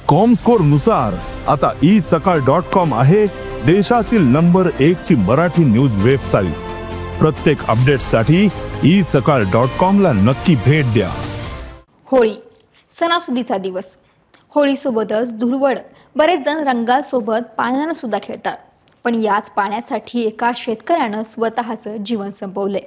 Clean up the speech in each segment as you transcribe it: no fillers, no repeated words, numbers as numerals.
Comscore नुसार आता isakal.com आहे देशातील नंबर 1 ची मराठी न्यूज वेबसाईट। प्रत्येक अपडेटसाठी isakal.com ला नक्की भेट द्या। होळी सणासुदीचा दिवस। होळी सोबतच धुळवड बरेच जण रंगांसोबत पाण्याने सुद्धा खेळतात, पण याच पाण्यासाठी एका शेतकऱ्याने स्वतःचे जीवन संपवले।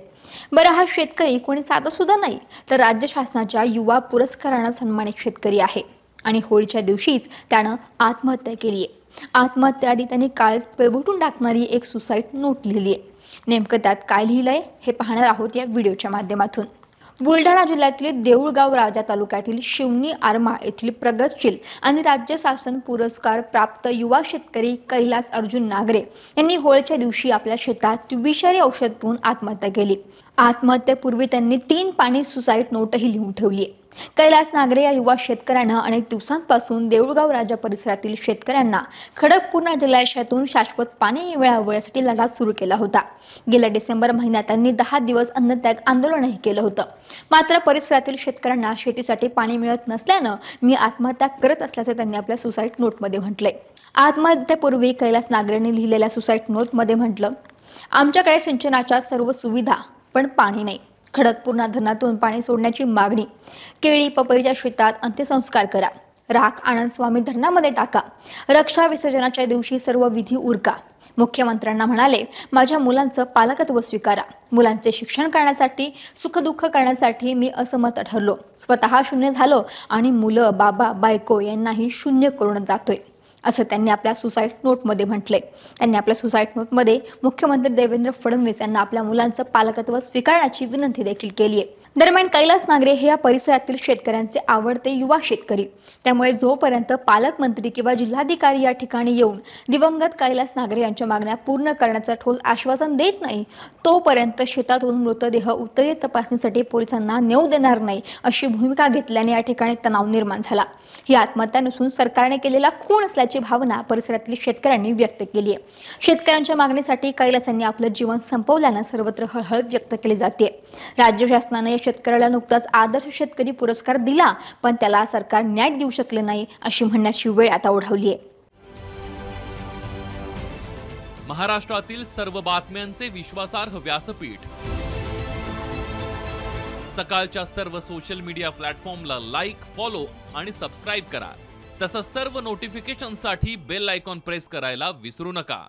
बरं, हा शेतकरी कोणी साधा सुद्धा नाही, तर राज्य शासनाच्या युवा पुरस्काराने सन्मानित शेतकरी आहे आणि होळीच्या दिवशीच त्याने आत्महत्या केली आहे। आत्महत्या आधी त्यांनी काळच पेलवून टाकणारी एक सुसाईड नोट लिहिली आहे। नेमकं त्यात काय लिहिलंय हे पाहणार आहोत या व्हिडिओच्या माध्यमातून। बुलढाणा जिल्ह्यातील देऊळगाव राजा तालुक्यातील शिवनी आरमा येथील प्रगतशील आणि राज्य शासन पुरस्कार प्राप्त युवा शेतकरी कैलास अर्जुन नागरे यांनी होळीच्या दिवशी आपल्या शेतात विषारी औषध पिऊन आत्महत्या केली। आत्महत्येपूर्वी त्यांनी 3 पानी सुसाईड नोटही लिहून ठेवली आहे। कैलास नागरे या युवा शेतकऱ्याने अनेक दिवसांपासून देऊळगाव राजा परिसरातील शेतकऱ्यांना खडकपूर्णा जलाशयातून शाश्वत पाणी मिळावे यासाठी लढा सुरू केला होता। गेल्या डिसेंबर महिन्यात त्यांनी 10 दिवस अन्नत्याग आंदोलनही केलं होतं। मात्र परिसरातील शेतकऱ्यांना शेतीसाठी पाणी मिळत नसल्याने मी आत्महत्या करत असल्याचे त्यांनी आपल्या सुसाईड नोटमध्ये म्हटले। आत्महत्येपूर्वी कैलास नागरेंनी लिहिलेल्या सुसाईड नोटमध्ये म्हटलं, आमच्याकडे सिंचनाच्या सर्व सुविधा पण पाणी नाही। खडकपूर्णा धरणातून पाणी सोडण्याची मागणी। केळी पपईच्या शेतात अंत्यसंस्कार करा। राख आनंद स्वामी धरणामध्ये टाका। रक्षा विसर्जनाच्या दिवशी सर्व विधी उरका। मुख्यमंत्र्यांना म्हणाले, माझ्या मुलांचं पालकत्व स्वीकारा। मुलांचे शिक्षण करण्यासाठी सुखदुःख करण्यासाठी मी असमर्थ ठरलो। स्वतः शून्य झालो आणि मुलं बाबा बायको यांनाही शून्य करून जातोय, असं त्यांनी आपल्या सुसाईड नोटमध्ये म्हटले। त्यांनी आपल्या सुसाईड नोटमध्ये मुख्यमंत्री देवेंद्र फडणवीस यांना आपल्या मुलांचं पालकत्व स्वीकारण्याची विनंती देखील केली आहे। दरम्यान कैलास नागरे हे या परिसरातील शेतकऱ्यांचे आवडते युवा शेतकरी, त्यामुळे जोपर्यंत पालकमंत्री किंवा जिल्हाधिकारी या ठिकाणी येऊन दिवंगत कैलास नागरे यांच्या मागण्या पूर्ण करण्याचं ठोस आश्वासन देत नाही, तोपर्यंत शेतातून मृतदेह उत्तरीय तपासणीसाठी पोलिसांना नेऊ देणार नाही अशी भूमिका घेतल्याने या ठिकाणी तणाव निर्माण झाला। ही आत्महत्या नसून सरकारने केलेला खून असल्याची भावना परिसरातील शेतकऱ्यांनी व्यक्त केली आहे। शेतकऱ्यांच्या मागणीसाठी कैलास यांनी आपलं जीवन संपवल्याने सर्वत्र हळहळ व्यक्त केली जाते। राज्य शासनाने शेतकऱ्याला नुकताच आदर्श शेतकरी पुरस्कार दिला, पण त्याला सरकार न्याय देऊ शकले नाही अशी म्हणण्याची वेळ आता ओढवली आहे। महाराष्ट्रातील सर्व बातम्यांचे विश्वासार्ह व्यासपीठ सकाळच्या सर्व सोशल मीडिया प्लॅटफॉर्मला लाईक, फॉलो आणि सबस्क्राईब करा। तसंच सर्व नोटिफिकेशनसाठी बेल आयकॉन प्रेस करायला विसरू नका।